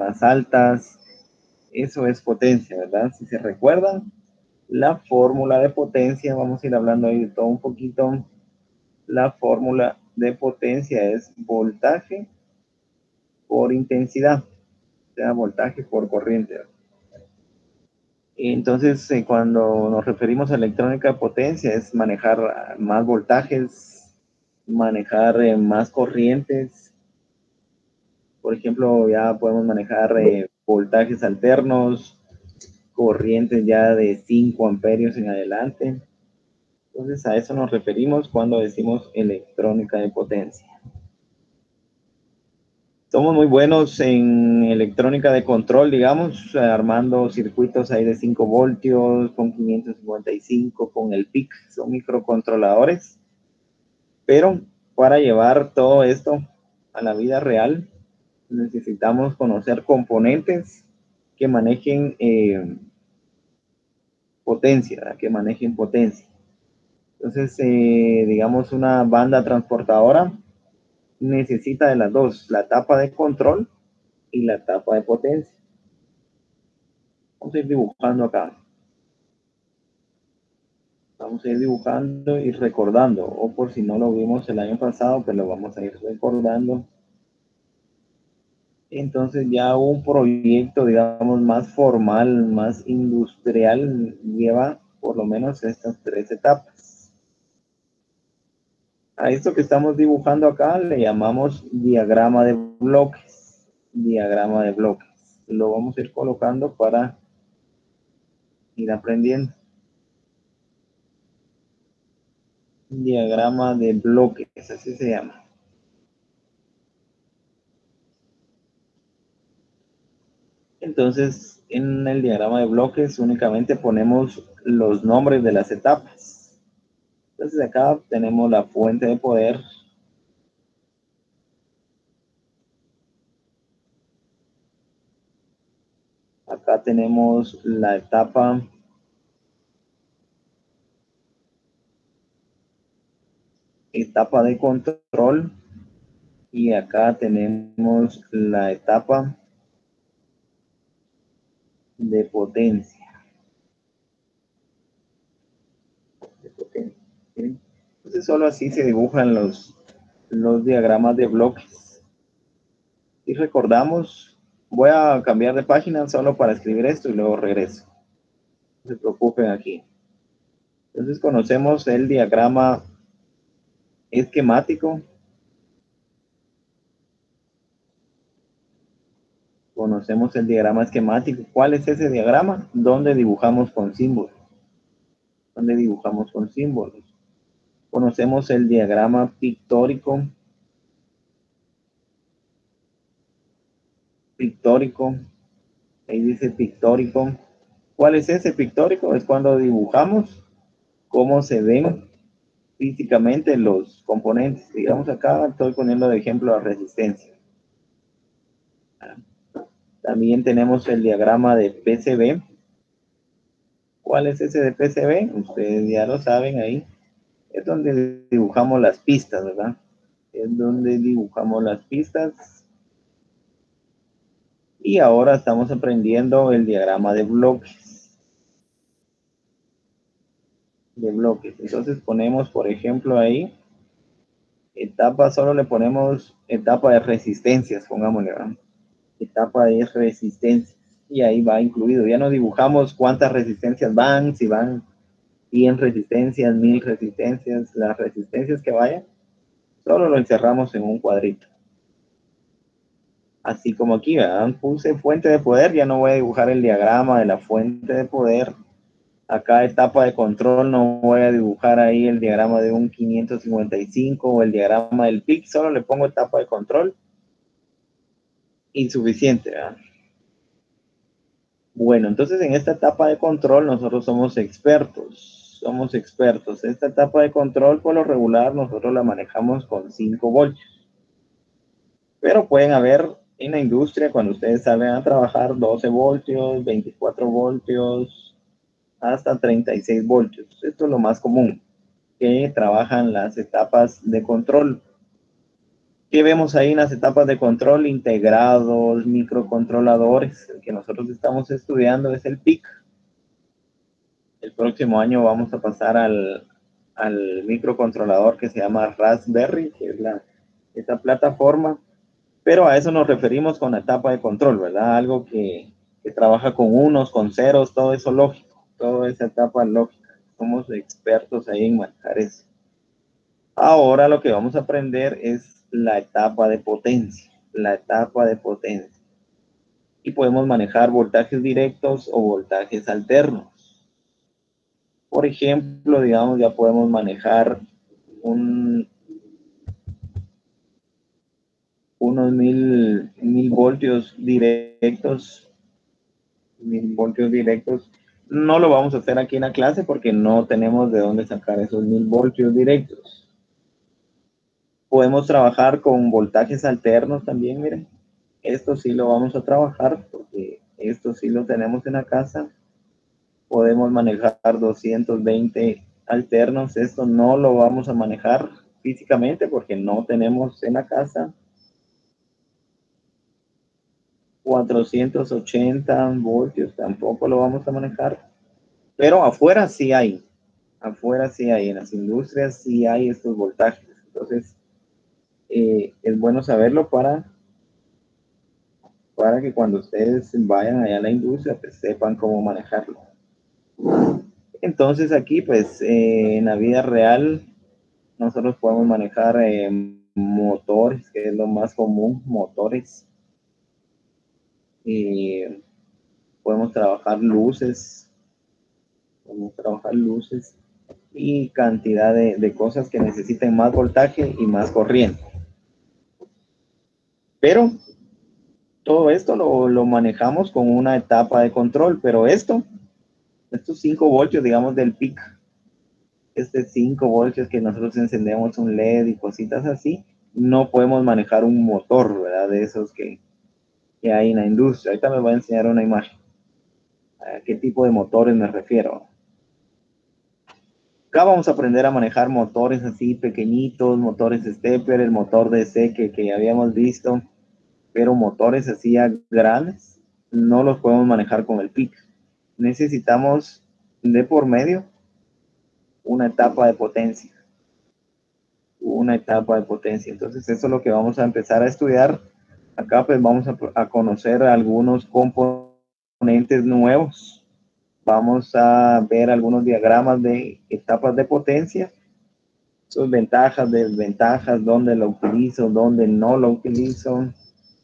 más altas. Eso es potencia, ¿verdad? Si se recuerdan, la fórmula de potencia, vamos a ir hablando ahí de todo un poquito. La fórmula de potencia es voltaje por intensidad, o sea, voltaje por corriente. Entonces, cuando nos referimos a electrónica de potencia, es manejar más voltajes, manejar más corrientes. Por ejemplo, ya podemos manejar voltajes alternos, corrientes ya de 5 amperios en adelante. Entonces, a eso nos referimos cuando decimos electrónica de potencia. Somos muy buenos en electrónica de control, digamos, armando circuitos ahí de 5 voltios, con 555, con el PIC, son microcontroladores. Pero para llevar todo esto a la vida real, necesitamos conocer componentes que manejen potencia, que manejen potencia. Entonces, digamos, una banda transportadora necesita de las dos, la tapa de control y la tapa de potencia. Vamos a ir dibujando acá. Vamos a ir dibujando y recordando, o por si no lo vimos el año pasado, pues lo vamos a ir recordando. Entonces ya un proyecto, digamos, más formal, más industrial, lleva por lo menos estas 3 etapas. A esto que estamos dibujando acá le llamamos diagrama de bloques. Diagrama de bloques. Lo vamos a ir colocando para ir aprendiendo. Diagrama de bloques, así se llama. Entonces, en el diagrama de bloques únicamente ponemos los nombres de las etapas. Entonces acá tenemos la fuente de poder. Acá tenemos la etapa de control y acá tenemos la etapa de potencia. Entonces solo así se dibujan los diagramas de bloques. Y recordamos, voy a cambiar de página solo para escribir esto y luego regreso. No se preocupen aquí. Entonces conocemos el diagrama esquemático. Conocemos el diagrama esquemático. ¿Cuál es ese diagrama? Donde dibujamos con símbolos. Donde dibujamos con símbolos. Conocemos el diagrama pictórico. Pictórico. Ahí dice pictórico. ¿Cuál es ese pictórico? Es cuando dibujamos cómo se ven físicamente los componentes. Digamos acá estoy poniendo de ejemplo la resistencia. También tenemos el diagrama de PCB. ¿Cuál es ese de PCB? Ustedes ya lo saben ahí. Es donde dibujamos las pistas, ¿verdad? Es donde dibujamos las pistas. Y ahora estamos aprendiendo el diagrama de bloques. De bloques. Entonces ponemos, por ejemplo, ahí, etapa, solo le ponemos etapa de resistencias, pongámosle, ¿verdad? Etapa de resistencias. Y ahí va incluido. Ya no dibujamos cuántas resistencias van, si van 100 resistencias, 1000 resistencias, las resistencias que vayan, solo lo encerramos en un cuadrito. Así como aquí, ¿verdad? Puse fuente de poder, ya no voy a dibujar el diagrama de la fuente de poder. Acá etapa de control, no voy a dibujar ahí el diagrama de un 555 o el diagrama del PIC, solo le pongo etapa de control. Insuficiente, ¿verdad? Bueno, entonces en esta etapa de control nosotros somos expertos. Somos expertos. Esta etapa de control, por lo regular, nosotros la manejamos con 5 voltios. Pero pueden haber en la industria, cuando ustedes salen a trabajar, 12 voltios, 24 voltios, hasta 36 voltios. Esto es lo más común, que trabajan las etapas de control. ¿Qué vemos ahí en las etapas de control? Integrados, microcontroladores. El que nosotros estamos estudiando es el PIC. El próximo año vamos a pasar al microcontrolador que se llama Raspberry, que es esta plataforma, pero a eso nos referimos con la etapa de control, ¿verdad? Algo que trabaja con unos, con ceros, todo eso lógico, toda esa etapa lógica. Somos expertos ahí en manejar eso. Ahora lo que vamos a aprender es la etapa de potencia, la etapa de potencia. Y podemos manejar voltajes directos o voltajes alternos. Por ejemplo, digamos, ya podemos manejar unos mil voltios directos. 1000 voltios directos. No lo vamos a hacer aquí en la clase porque no tenemos de dónde sacar esos 1000 voltios directos. Podemos trabajar con voltajes alternos también, miren. Esto sí lo vamos a trabajar porque esto sí lo tenemos en la casa. Podemos manejar 220 alternos. Esto no lo vamos a manejar físicamente porque no tenemos en la casa. 480 voltios tampoco lo vamos a manejar. Pero afuera sí hay. Afuera sí hay. En las industrias sí hay estos voltajes. Entonces, es bueno saberlo para que cuando ustedes vayan allá a la industria, pues sepan cómo manejarlo. Entonces aquí, pues, en la vida real, nosotros podemos manejar motores, que es lo más común, motores. Y podemos trabajar luces, y cantidad de cosas que necesiten más voltaje y más corriente. Pero todo esto lo manejamos con una etapa de control, pero estos 5 voltios, digamos, del PIC, 5 voltios que nosotros encendemos un LED y cositas así, no podemos manejar un motor, ¿verdad? De esos que hay en la industria. Ahorita me voy a enseñar una imagen. ¿A qué tipo de motores me refiero? Acá vamos a aprender a manejar motores así pequeñitos, motores stepper, el motor DC que ya habíamos visto, pero motores así grandes no los podemos manejar con el PIC. Necesitamos de por medio una etapa de potencia. Entonces eso es lo que vamos a empezar a estudiar. Acá pues vamos a conocer algunos componentes nuevos. Vamos a ver algunos diagramas de etapas de potencia, sus ventajas, desventajas, dónde lo utilizo, dónde no lo utilizo,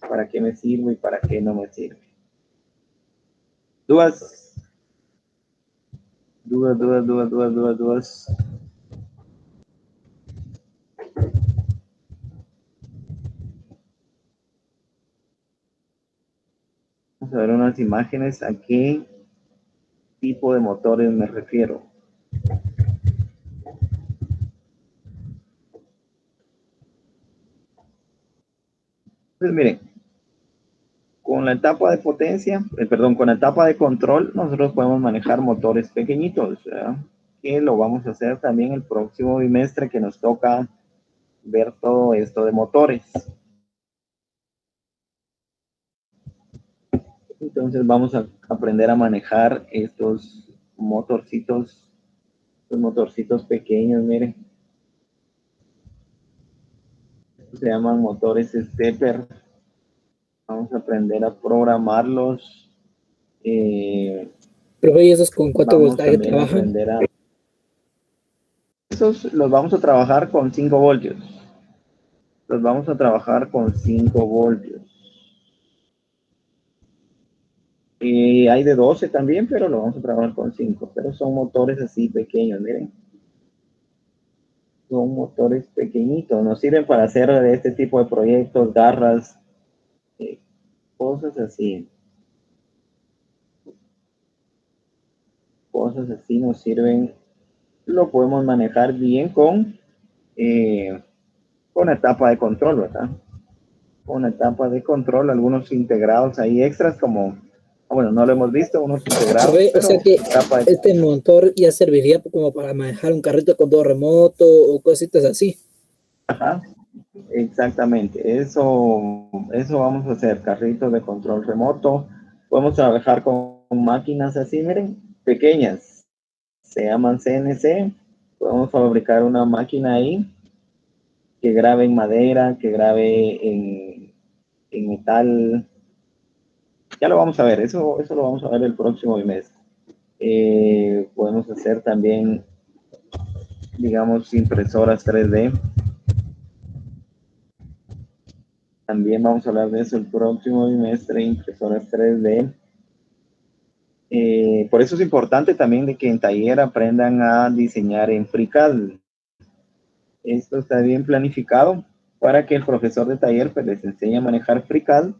para qué me sirve y para qué no me sirve. Dudas. Vamos a ver unas imágenes. ¿A qué tipo de motores me refiero? Pues miren, con la etapa de potencia, con la etapa de control, nosotros podemos manejar motores pequeñitos, ¿verdad? Que lo vamos a hacer también el próximo bimestre que nos toca ver todo esto de motores. Entonces vamos a aprender a manejar estos motorcitos pequeños, miren. Estos se llaman motores stepper. Vamos a aprender a programarlos. Pero ¿y esos con cuánto Vamos voltaje también a trabajan? aprender a... Esos los vamos a trabajar con 5 voltios. Los vamos a trabajar con 5 voltios. Hay de 12 también, pero lo vamos a trabajar con 5. Pero son motores así pequeños, miren. Son motores pequeñitos. Nos sirven para hacer este tipo de proyectos, garras, cosas así. Cosas así nos sirven. Lo podemos manejar bien con etapa de control, ¿verdad? Con etapa de control, algunos integrados ahí extras como, bueno, no lo hemos visto, unos integrados, O pero sea que etapa de este motor ya serviría como para manejar un carrito con todo remoto o cositas así. Ajá. Exactamente, eso vamos a hacer, carritos de control remoto. Podemos trabajar con máquinas así, miren, pequeñas, se llaman CNC. Podemos fabricar una máquina ahí que grabe en madera, que grabe en metal. Ya lo vamos a ver, eso lo vamos a ver el próximo mes. Podemos hacer también, digamos, impresoras 3D. También vamos a hablar de eso el próximo bimestre, impresoras 3D. Por eso es importante también de que en taller aprendan a diseñar en FreeCAD. Esto está bien planificado para que el profesor de taller pues, les enseñe a manejar FreeCAD,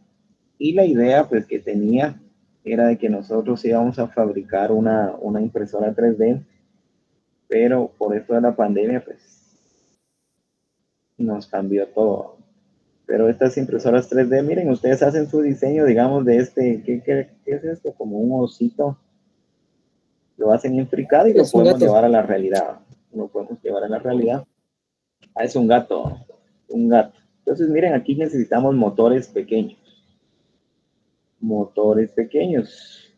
y la idea pues que tenía era de que nosotros íbamos a fabricar una impresora 3D, pero por esto de la pandemia pues nos cambió todo. Pero estas impresoras 3D, miren, ustedes hacen su diseño, digamos, de este, ¿qué es esto? Como un osito, lo hacen en FreeCAD y lo Es un podemos gato. llevar a la realidad. Lo podemos llevar a la realidad. Ah, es un gato, un gato. Entonces, miren, aquí necesitamos motores pequeños. Motores pequeños.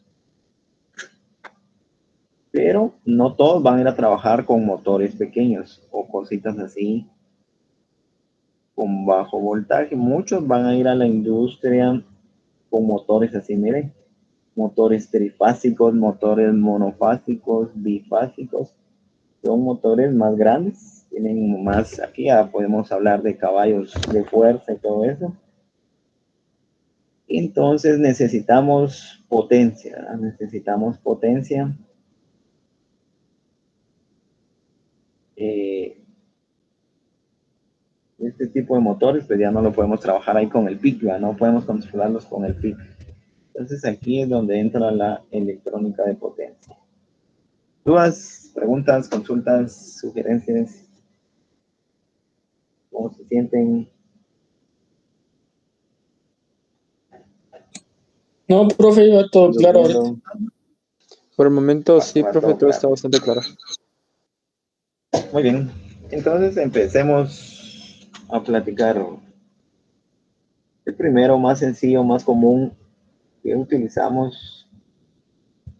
Pero no todos van a ir a trabajar con motores pequeños o cositas así con bajo voltaje. Muchos van a ir a la industria con motores así, miren. Motores trifásicos, motores monofásicos, bifásicos. Son motores más grandes, tienen más, aquí ya podemos hablar de caballos de fuerza y todo eso. Entonces necesitamos potencia, ¿verdad? Necesitamos potencia. Eh, este tipo de motores, pues ya no lo podemos trabajar ahí con el PIC, ¿verdad? No podemos controlarlos con el PIC. Entonces aquí es donde entra la electrónica de potencia. ¿Dudas, preguntas, consultas, sugerencias? ¿Cómo se sienten? No, profe, iba todo ¿Lo claro ahorita. viendo? Por el momento, sí, Va profe, todo todo está claro. bastante claro. Muy bien. Entonces empecemos a platicar. El primero, más sencillo, más común que utilizamos,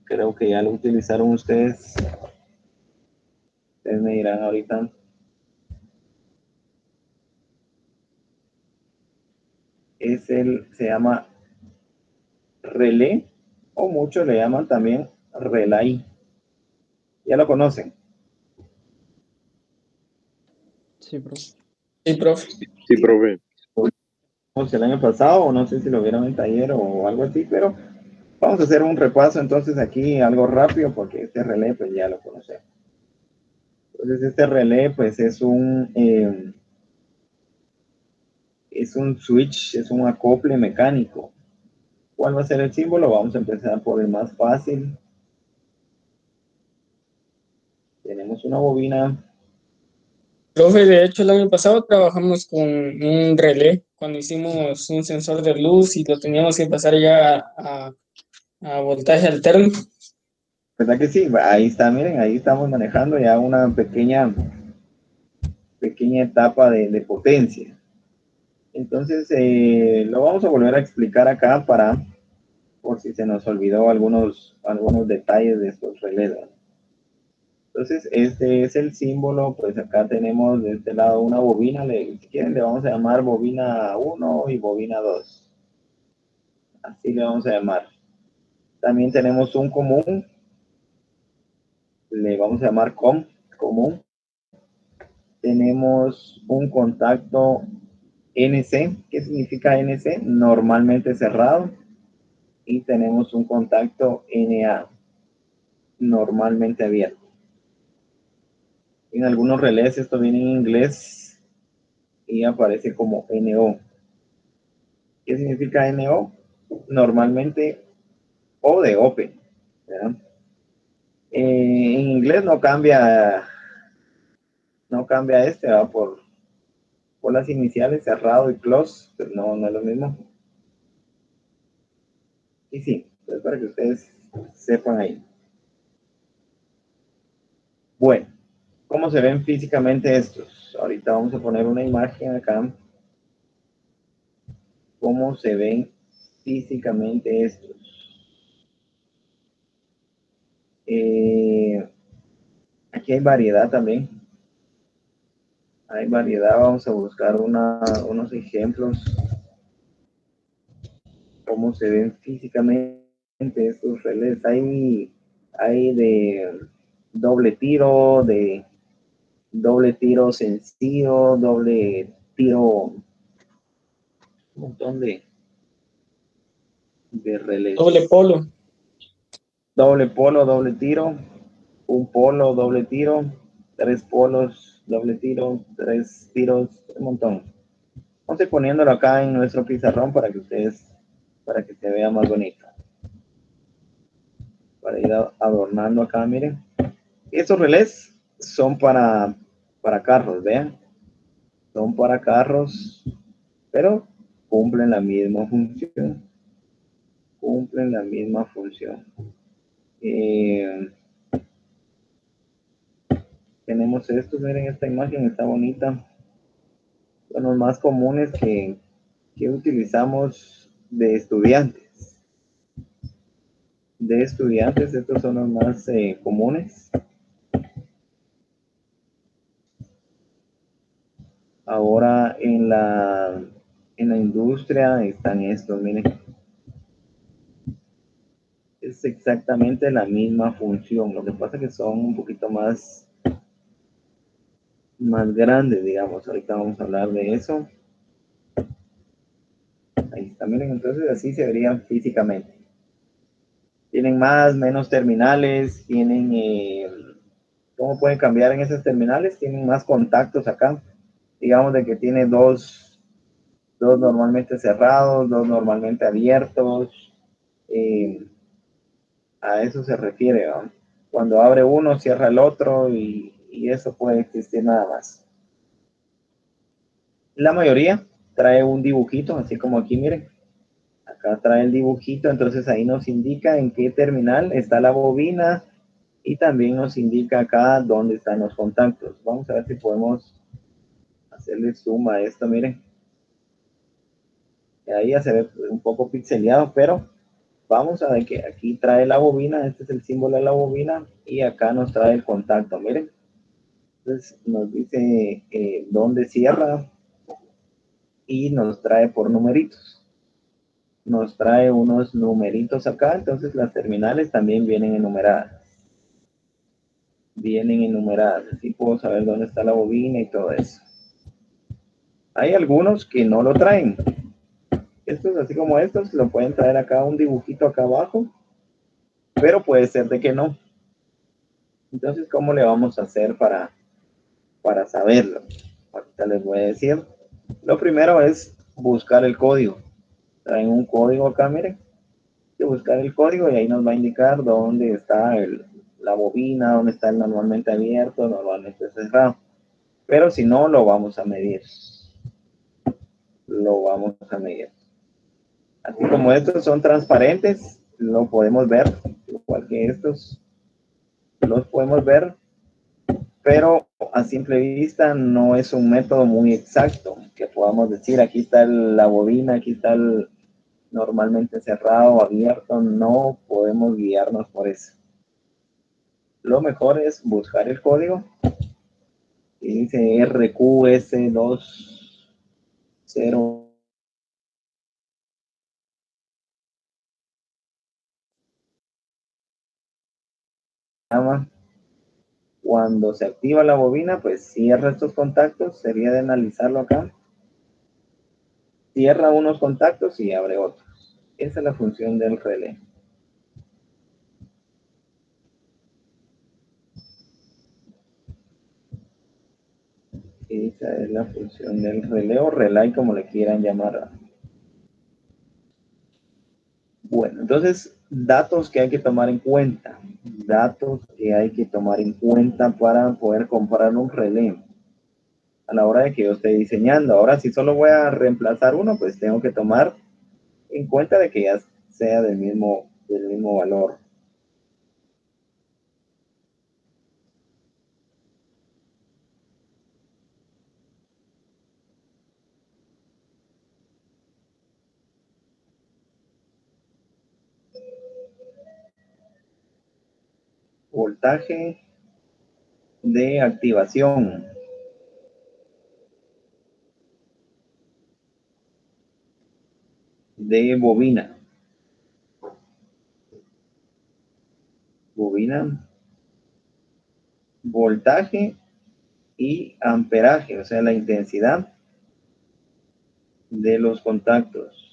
creo que ya lo utilizaron ustedes. Ustedes me dirán ahorita. Se llama relé, o muchos le llaman también relay. Ya lo conocen. Sí, profe. Sí, profe. Sí, profe. El año pasado, o no sé si lo vieron en taller o algo así, pero vamos a hacer un repaso entonces aquí, algo rápido, porque este relé pues ya lo conocemos. Entonces este relé pues es un switch, es un acople mecánico. ¿Cuál va a ser el símbolo? Vamos a empezar por el más fácil. Tenemos una bobina. Profe, de hecho, el año pasado trabajamos con un relé cuando hicimos un sensor de luz y lo teníamos que pasar ya a voltaje alterno. ¿Verdad que sí? Ahí está, miren, ahí estamos manejando ya una pequeña etapa de potencia. Entonces, lo vamos a volver a explicar acá por si se nos olvidó algunos detalles de estos relés. Entonces, este es el símbolo, pues acá tenemos de este lado una bobina, si quieren le vamos a llamar bobina 1 y bobina 2. Así le vamos a llamar. También tenemos un común, le vamos a llamar común. Tenemos un contacto NC. ¿Qué significa NC? Normalmente cerrado. Y tenemos un contacto NA, normalmente abierto. En algunos relés esto viene en inglés y aparece como NO. ¿Qué significa NO? Normalmente O de open, ¿verdad? En inglés no cambia este, ¿verdad? Por las iniciales, cerrado y close, pues no es lo mismo. Y sí, pues para que ustedes sepan ahí. Bueno, ¿cómo se ven físicamente estos? Ahorita vamos a poner una imagen acá. cómo se ven físicamente estos. Aquí hay variedad también. Hay variedad, vamos a buscar unos ejemplos, cómo se ven físicamente estos relés. Hay de doble tiro sencillo, doble tiro, un montón de relés. Doble polo. Doble polo, doble tiro, un polo, doble tiro, 3 polos, doble tiro, 3 tiros, un montón. Vamos a ir poniéndolo acá en nuestro pizarrón para que se vea más bonito. Para ir adornando acá, miren. Estos relés son para carros, vean. Son para carros, pero cumplen la misma función. Cumplen la misma función. Tenemos estos, miren, esta imagen está bonita. Son los más comunes que utilizamos de estudiantes. Estos son los más comunes. Ahora en la industria están estos, miren. Es exactamente la misma función. Lo que pasa es que son un poquito más grandes, digamos. Ahorita vamos a hablar de eso. Ahí está, miren, entonces así se verían físicamente. Tienen más, menos terminales, ¿cómo pueden cambiar en esas terminales? Tienen más contactos acá. Digamos de que tiene dos normalmente cerrados, dos normalmente abiertos. A eso se refiere, ¿no? Cuando abre uno, cierra el otro y eso puede existir nada más. La mayoría trae un dibujito, así como aquí, miren. Acá trae el dibujito, entonces ahí nos indica en qué terminal está la bobina y también nos indica acá dónde están los contactos. Vamos a ver si podemos hacerle zoom a esto, miren. Ahí ya se ve un poco pixeleado, pero vamos a ver que aquí trae la bobina, este es el símbolo de la bobina y acá nos trae el contacto, miren. Entonces nos dice dónde cierra y nos trae por numeritos. Nos trae unos numeritos acá, entonces las terminales también vienen enumeradas. Así puedo saber dónde está la bobina y todo eso. Hay algunos que no lo traen. Estos, así como estos, lo pueden traer acá un dibujito acá abajo, pero puede ser de que no. Entonces, ¿cómo le vamos a hacer para saberlo? Ahorita les voy a decir. Lo primero es buscar el código. Traen un código acá, miren. Hay que buscar el código y ahí nos va a indicar dónde está la bobina, dónde está el normalmente abierto, normalmente cerrado. Pero si no, lo vamos a medir. Así como estos son transparentes, lo podemos ver, igual que estos, los podemos ver, pero a simple vista no es un método muy exacto que podamos decir aquí está la bobina, aquí está el normalmente cerrado o abierto. No podemos guiarnos por eso. Lo mejor es buscar el código y dice RQS20. Cuando se activa la bobina, pues cierra estos contactos, sería de analizarlo acá. Cierra unos contactos y abre otros. Esa es la función del relé. Esa es la función del relé o relay, como le quieran llamar. Bueno, entonces, datos que hay que tomar en cuenta. Datos que hay que tomar en cuenta para poder comparar un relé a la hora de que yo esté diseñando. Ahora, si solo voy a reemplazar uno, pues tengo que tomar en cuenta de que ya sea del mismo valor. voltaje de activación de bobina. Voltaje y amperaje, o sea, la intensidad de los contactos.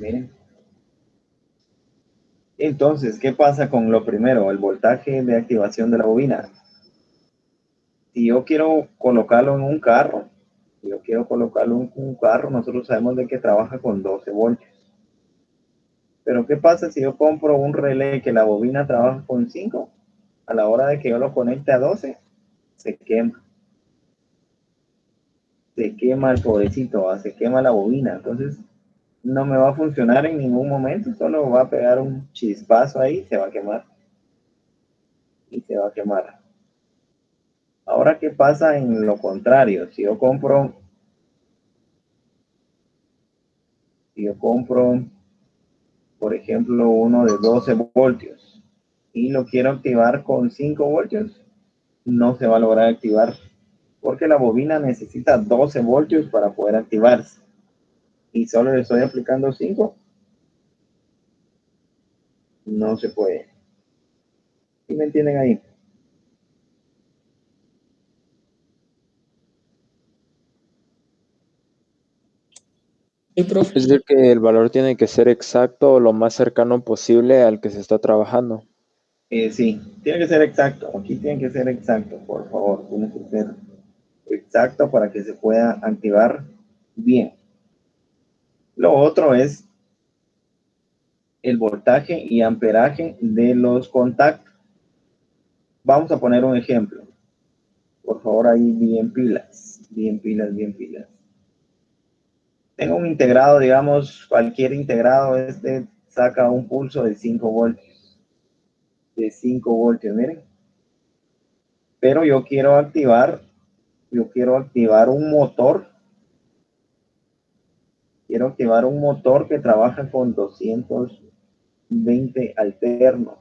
Miren. Entonces, ¿qué pasa con lo primero? El voltaje de activación de la bobina. Si yo quiero colocarlo en un carro, nosotros sabemos de que trabaja con 12 voltios. Pero ¿qué pasa si yo compro un relé que la bobina trabaja con 5? A la hora de que yo lo conecte a 12, se quema. Se quema el pobrecito, se quema la bobina. Entonces, no me va a funcionar en ningún momento, solo va a pegar un chispazo ahí, se va a quemar. Y se va a quemar. Ahora, ¿qué pasa en lo contrario? Si yo compro, por ejemplo, uno de 12 voltios y lo quiero activar con 5 voltios, no se va a lograr activar porque la bobina necesita 12 voltios para poder activarse. Y solo le estoy aplicando 5, no se puede. ¿Sí me entienden ahí? Sí, profe. Es decir, que el valor tiene que ser exacto o lo más cercano posible al que se está trabajando. Sí, tiene que ser exacto. Aquí tiene que ser exacto, por favor. Tiene que ser exacto para que se pueda activar bien. Lo otro es el voltaje y amperaje de los contactos. Vamos a poner un ejemplo. Por favor, ahí bien pilas. Tengo un integrado, digamos, cualquier integrado, saca un pulso de 5 voltios. Miren. Pero yo quiero activar un motor. Quiero activar un motor que trabaja con 220 alternos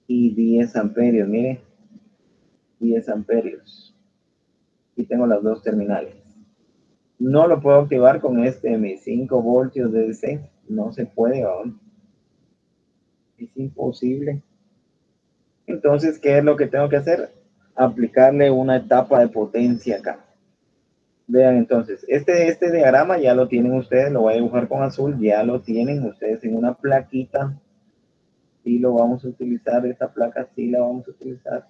y 10 amperios. Miren, 10 amperios. Y tengo las dos terminales. No lo puedo activar con mis 5 voltios de DC. No se puede aún. Es imposible. Entonces, ¿qué es lo que tengo que hacer? Aplicarle una etapa de potencia acá. Vean entonces, este diagrama ya lo tienen ustedes, lo voy a dibujar con azul, ya lo tienen ustedes en una plaquita. Sí lo vamos a utilizar, esta placa sí la vamos a utilizar.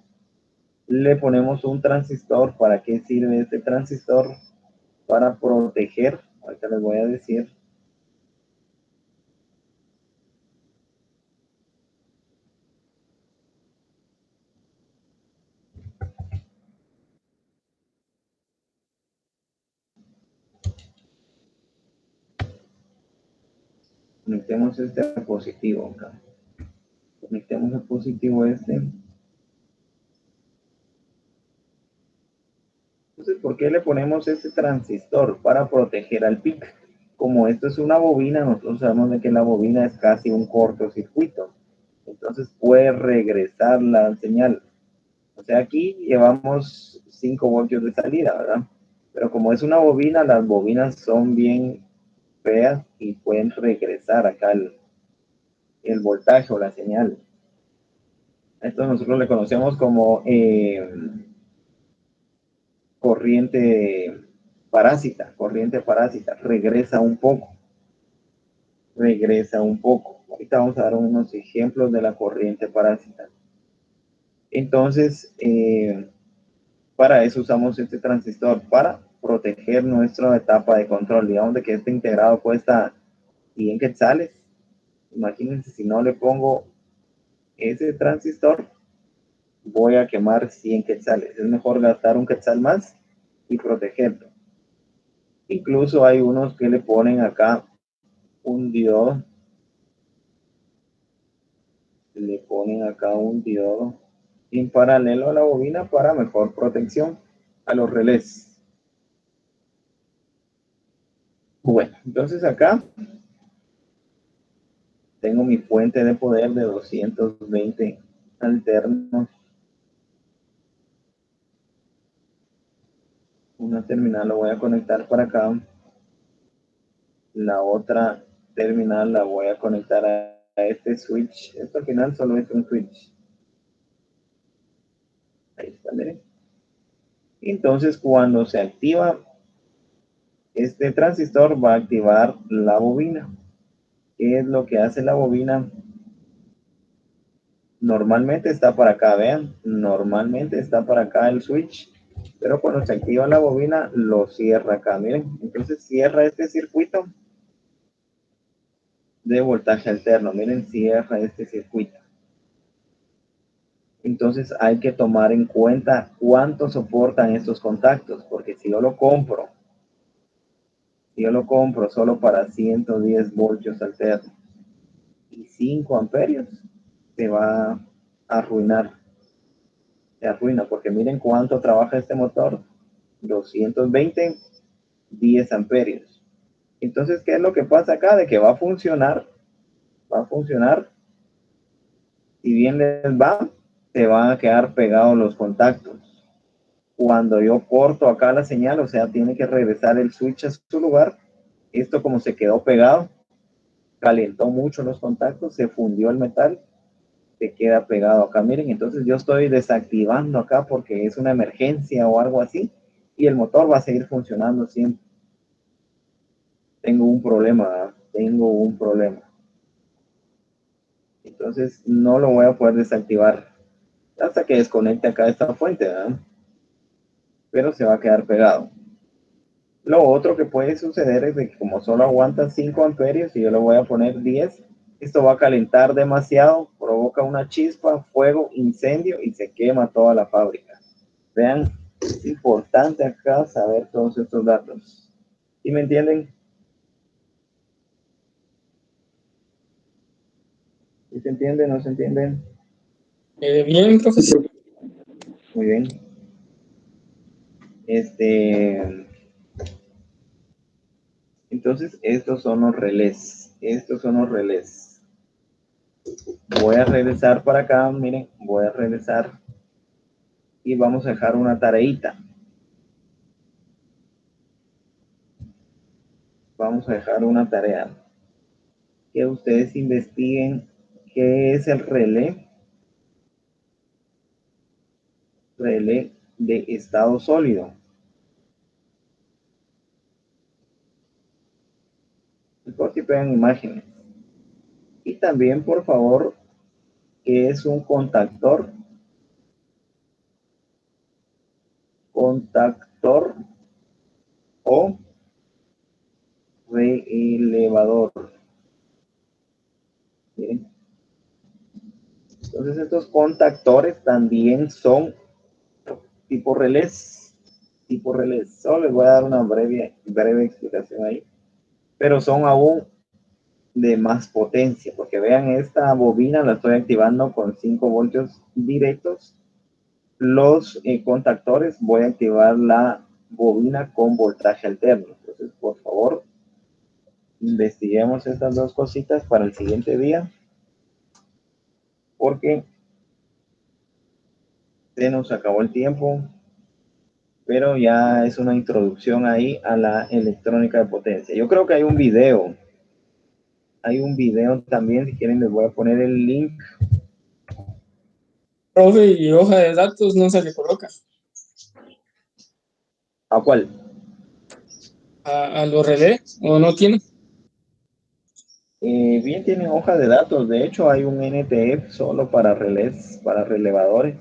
Le ponemos un transistor. ¿Para qué sirve este transistor? Para proteger, ahorita les voy a decir. Conectemos este positivo acá. Conectemos el positivo este. Entonces, ¿por qué le ponemos este transistor? Para proteger al PIC. Como esto es una bobina, nosotros sabemos de que la bobina es casi un cortocircuito. Entonces puede regresar la señal. O sea, aquí llevamos 5 voltios de salida, ¿verdad? Pero como es una bobina, las bobinas son bien feas y pueden regresar acá el voltaje o la señal. Esto nosotros le conocemos como corriente parásita, regresa un poco. Ahorita vamos a dar unos ejemplos de la corriente parásita. Entonces, para eso usamos este transistor, para proteger nuestra etapa de control. Digamos de que este integrado cuesta 100 quetzales. Imagínense si no le pongo ese transistor, voy a quemar 100 quetzales. Es mejor gastar un quetzal más y protegerlo. Incluso hay unos que le ponen acá un diodo. Le ponen acá un diodo en paralelo a la bobina para mejor protección a los relés. Bueno, entonces acá tengo mi fuente de poder de 220 alternos. Una terminal la voy a conectar para acá. La otra terminal la voy a conectar a este switch. Esto al final solo es un switch. Ahí está, miren. Entonces, cuando se activa este transistor, va a activar la bobina. ¿Qué es lo que hace la bobina? Normalmente está para acá, vean. Normalmente está para acá el switch. Pero cuando se activa la bobina, lo cierra acá, miren. Entonces cierra este circuito de voltaje alterno. Miren, cierra este circuito. Entonces hay que tomar en cuenta cuánto soportan estos contactos, porque si yo lo compro solo para 110 voltios alternos y 5 amperios, se va a arruinar. Se arruina, porque miren cuánto trabaja este motor, 220, 10 amperios. Entonces, ¿qué es lo que pasa acá? De que va a funcionar, si bien les va, se van a quedar pegados los contactos. Cuando yo corto acá la señal, o sea, tiene que regresar el switch a su lugar. Esto como se quedó pegado, calentó mucho los contactos, se fundió el metal, se queda pegado acá. Miren, entonces yo estoy desactivando acá porque es una emergencia o algo así y el motor va a seguir funcionando siempre. Tengo un problema. Entonces no lo voy a poder desactivar hasta que desconecte acá esta fuente, ¿verdad? Pero se va a quedar pegado. Lo otro que puede suceder es de que como solo aguanta 5 amperios y yo le voy a poner 10, esto va a calentar demasiado, provoca una chispa, fuego, incendio y se quema toda la fábrica. Vean, es importante acá saber todos estos datos. ¿Sí me entienden? ¿Sí se entienden? ¿No se entienden? Bien, profesor. Muy bien. Entonces, estos son los relés. Voy a regresar para acá, miren, voy a regresar y vamos a dejar una tareita. Vamos a dejar una tarea. Que ustedes investiguen qué es el relé. Relé de estado sólido. Corte y pegan imágenes. Y también, por favor, ¿qué es un contactor? Contactor o relevador. Miren. Entonces estos contactores también son tipo relés. Solo les voy a dar una breve explicación ahí. Pero son aún de más potencia, porque vean, esta bobina la estoy activando con 5 voltios directos. Los contactores voy a activar la bobina con voltaje alterno. Entonces, por favor, investiguemos estas dos cositas para el siguiente día, porque se nos acabó el tiempo, pero ya es una introducción ahí a la electrónica de potencia. Yo creo que hay un video también, si quieren les voy a poner el link. Profe, y hoja de datos no se le coloca ¿A cuál? a los relés, o no tiene. Bien, tienen hoja de datos. De hecho, hay un NTF solo para relés, para relevadores.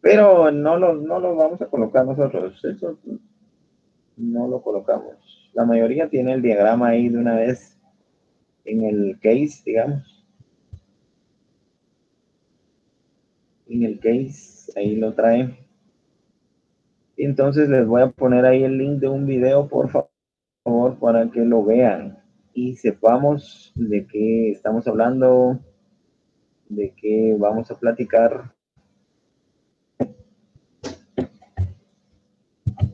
Pero no lo vamos a colocar nosotros. Eso no lo colocamos. La mayoría tiene el diagrama ahí de una vez en el case, digamos. En el case, ahí lo trae. Entonces les voy a poner ahí el link de un video, por favor, para que lo vean y sepamos de qué estamos hablando, de qué vamos a platicar.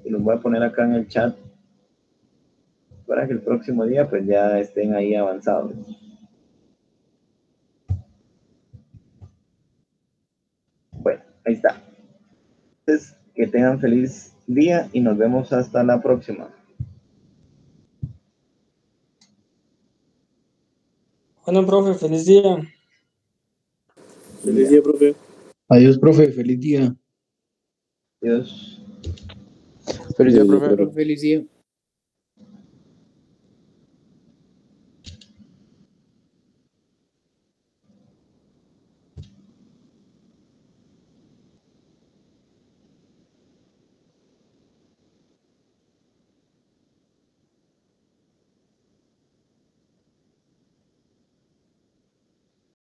Y los voy a poner acá en el chat. para que el próximo día pues ya estén ahí avanzados. Bueno, ahí está. Entonces, que tengan feliz día y nos vemos hasta la próxima. Bueno, profe, feliz día. Feliz día, profe. Adiós, profe. Feliz día. Adiós. Feliz día, profe. Feliz día.